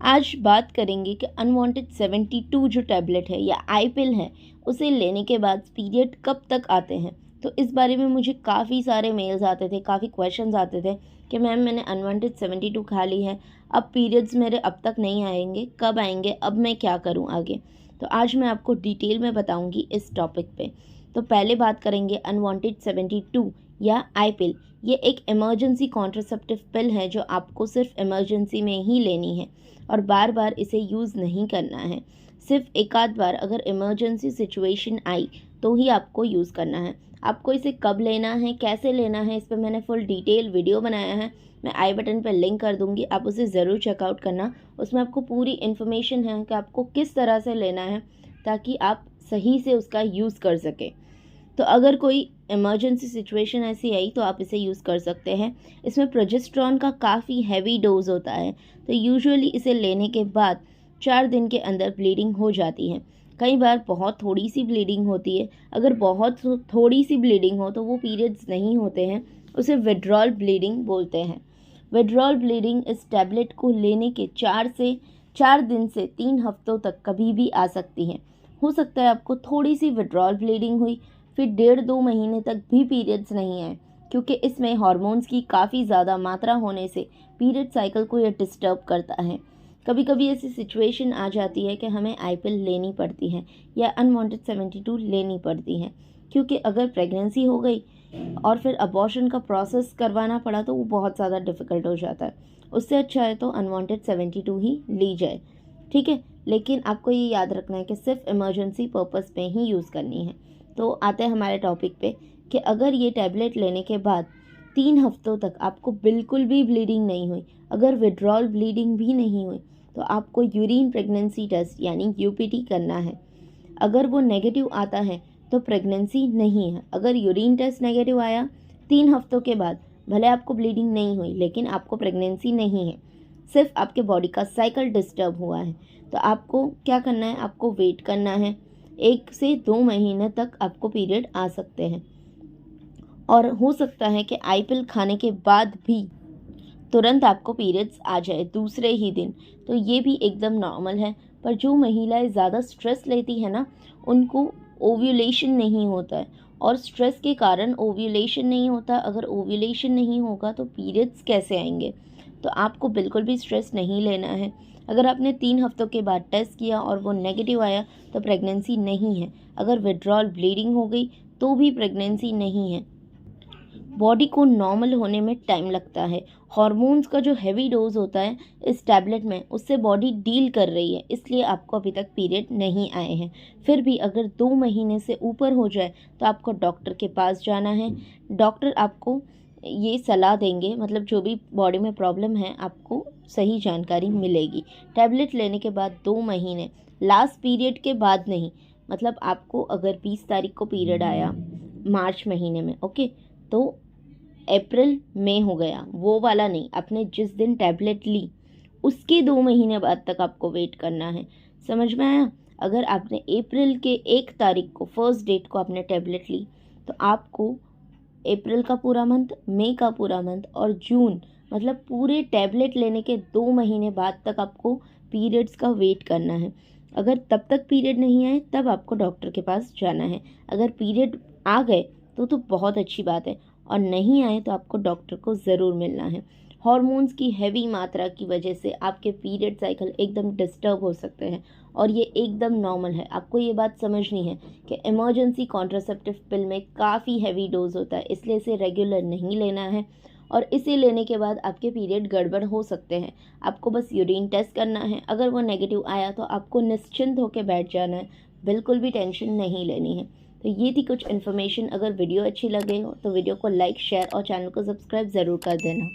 आज बात करेंगे कि अनवांटेड 72 जो टैबलेट है या आई पिल है, उसे लेने के बाद पीरियड कब तक आते हैं। तो इस बारे में मुझे काफ़ी सारे मेल्स आते थे, काफ़ी क्वेश्चंस आते थे कि मैम मैंने अनवांटेड 72 खा ली है, अब पीरियड्स मेरे अब तक नहीं आएंगे, कब आएंगे, अब मैं क्या करूं आगे। तो आज मैं आपको डिटेल में बताऊंगी इस टॉपिक पे। तो पहले बात करेंगे अनवांटेड 72 या आई पिल। ये एक इमरजेंसी कॉन्ट्रासेप्टिव पिल है जो आपको सिर्फ इमरजेंसी में ही लेनी है और बार बार इसे यूज़ नहीं करना है। सिर्फ एक आध बार अगर इमरजेंसी सिचुएशन आई तो ही आपको यूज़ करना है। आपको इसे कब लेना है, कैसे लेना है, इस पर मैंने फुल डिटेल वीडियो बनाया है। मैं आई बटन पर लिंक कर दूंगी, आप उसे ज़रूर चेकआउट करना। उसमें आपको पूरी इन्फॉर्मेशन है कि आपको किस तरह से लेना है ताकि आप सही से उसका यूज़ कर सकें। तो अगर कोई इमरजेंसी सिचुएशन ऐसी आई तो आप इसे यूज़ कर सकते हैं। इसमें प्रोजेस्टेरॉन का काफ़ी हैवी डोज होता है, तो यूजुअली इसे लेने के बाद 4 दिन के अंदर ब्लीडिंग हो जाती है। कई बार बहुत थोड़ी सी ब्लीडिंग होती है। अगर बहुत थोड़ी सी ब्लीडिंग हो तो वो पीरियड्स नहीं होते हैं, उसे विड्रॉल ब्लीडिंग बोलते हैं। विड्रॉल ब्लीडिंग इस टैबलेट को लेने के 4 दिन से 3 हफ्तों तक कभी भी आ सकती है। हो सकता है आपको थोड़ी सी विड्रॉल ब्लीडिंग हुई, फिर 1.5-2 महीने तक भी पीरियड्स नहीं आए, क्योंकि इसमें हार्मोन्स की काफ़ी ज़्यादा मात्रा होने से पीरियड साइकिल को यह डिस्टर्ब करता है। कभी कभी ऐसी सिचुएशन आ जाती है कि हमें आई पिल लेनी पड़ती है या अनवांटेड 72 लेनी पड़ती है, क्योंकि अगर प्रेगनेंसी हो गई और फिर अबॉर्शन का प्रोसेस करवाना पड़ा तो वो बहुत ज़्यादा डिफ़िकल्ट हो जाता है। उससे अच्छा है तो अनवांटेड 72 ही ली जाए, ठीक है। लेकिन आपको ये याद रखना है कि सिर्फ इमरजेंसी पर्पज़ पे ही यूज़ करनी है। तो आते हैं हमारे टॉपिक पे कि अगर ये टैबलेट लेने के बाद 3 हफ्तों तक आपको बिल्कुल भी ब्लीडिंग नहीं हुई, अगर विड्रॉल ब्लीडिंग भी नहीं हुई, तो आपको यूरिन प्रेगनेंसी टेस्ट यानी यूपीटी करना है। अगर वो नेगेटिव आता है तो प्रेगनेंसी नहीं है। अगर यूरिन टेस्ट नेगेटिव आया 3 हफ्तों के बाद, भले आपको ब्लीडिंग नहीं हुई लेकिन आपको प्रेगनेंसी नहीं है, सिर्फ आपके बॉडी का साइकिल डिस्टर्ब हुआ है, तो आपको क्या करना है, आपको वेट करना है। 1 से 2 महीने तक आपको पीरियड आ सकते हैं और हो सकता है कि आई पिल खाने के बाद भी तुरंत आपको पीरियड्स आ जाए दूसरे ही दिन, तो ये भी एकदम नॉर्मल है। पर जो महिलाएं ज़्यादा स्ट्रेस लेती है ना, उनको ओव्यूलेशन नहीं होता है, और स्ट्रेस के कारण ओव्यूलेशन नहीं होता। अगर ओव्यूलेशन नहीं होगा तो पीरियड्स कैसे आएंगे। तो आपको बिल्कुल भी स्ट्रेस नहीं लेना है। अगर आपने 3 हफ्तों के बाद टेस्ट किया और वो नेगेटिव आया तो प्रेगनेंसी नहीं है। अगर विड्रॉल ब्लीडिंग हो गई तो भी प्रेगनेंसी नहीं है। बॉडी को नॉर्मल होने में टाइम लगता है। हॉर्मोन्स का जो हैवी डोज होता है इस टैबलेट में, उससे बॉडी डील कर रही है, इसलिए आपको अभी तक पीरियड नहीं आए हैं। फिर भी अगर 2 महीने से ऊपर हो जाए तो आपको डॉक्टर के पास जाना है। डॉक्टर आपको ये सलाह देंगे, मतलब जो भी बॉडी में प्रॉब्लम है आपको सही जानकारी मिलेगी। टैबलेट लेने के बाद 2 महीने, लास्ट पीरियड के बाद नहीं। मतलब आपको अगर 20 तारीख को पीरियड आया मार्च महीने में, ओके, तो अप्रैल मई हो गया, वो वाला नहीं। आपने जिस दिन टैबलेट ली उसके 2 महीने बाद तक आपको वेट करना है। समझ में आया। अगर आपने अप्रैल के 1 तारीख को, फर्स्ट डेट को आपने टैबलेट ली, तो आपको अप्रैल का पूरा मंथ, मई का पूरा मंथ और जून, मतलब पूरे टैबलेट लेने के 2 महीने बाद तक आपको पीरियड्स का वेट करना है। अगर तब तक पीरियड नहीं आए तब आपको डॉक्टर के पास जाना है। अगर पीरियड आ गए तो बहुत अच्छी बात है, और नहीं आए तो आपको डॉक्टर को ज़रूर मिलना है। हॉर्मोन्स की हैवी मात्रा की वजह से आपके पीरियड साइकिल एकदम डिस्टर्ब हो सकते हैं, और ये एकदम नॉर्मल है। आपको ये बात समझनी है कि इमरजेंसी कॉन्ट्रासेप्टिव पिल में काफ़ी हैवी डोज होता है, इसलिए इसे रेगुलर नहीं लेना है। और इसे लेने के बाद आपके पीरियड गड़बड़ हो सकते हैं। आपको बस यूरिन टेस्ट करना है, अगर वो नेगेटिव आया तो आपको निश्चिंत होकर बैठ जाना है, बिल्कुल भी टेंशन नहीं लेनी है। तो ये थी कुछ इन्फॉर्मेशन। अगर वीडियो अच्छी लगे हो तो वीडियो को लाइक, शेयर और चैनल को सब्सक्राइब ज़रूर कर देना।